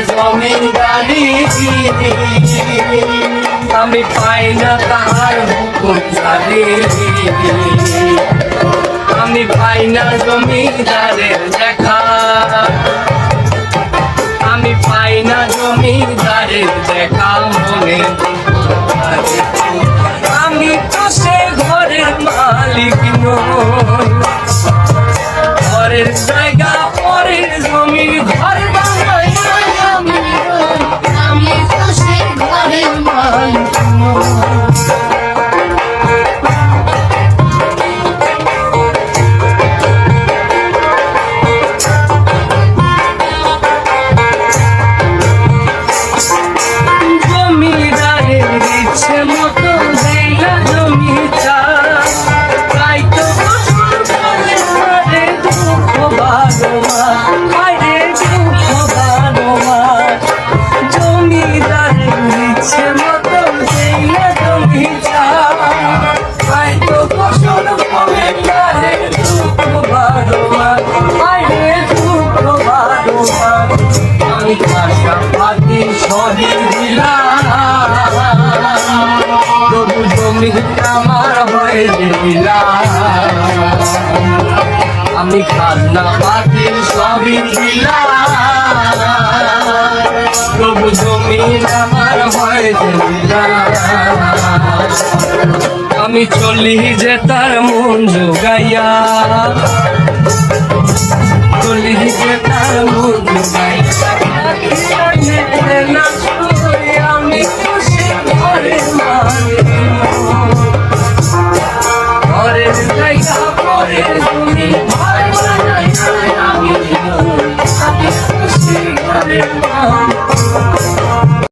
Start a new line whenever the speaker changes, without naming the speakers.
জমিদারি আমি পাই না তাহার হুকুম জারি আমি পাই না জমিদারের দেখা আমি পাই না জমিদারের দেখা মনে আমি তো সে ঘরের মালিক নই ঘরের জায়গা পরের জমি ঘর বানাই আমি তো সে ঘরের মালিক জমিদারের ইচ্ছে মতো দেই না জমি চাষ তাই তো দুঃখ বারোমা জমিদারের ইচ্ছে মতো দেই না জমি চাষ তাই তো ফসল ফলে দুঃখ বারোমা আমি চাষাবাদি শহীদ দিলাম তবু জমি আমার হয়ে দিলাম আমি খাজনাবাদি সবই দিলাম তবু জমি আমার হয়ে দিলাম আমি চলি যে তার মন জোগাইয়া চলি যে তার মন জোগাইয়া আমি খুশি ঘরের মালিক ঘরের জায়গা পরের জমি ঘর বানাই আমি খুশি ঘরের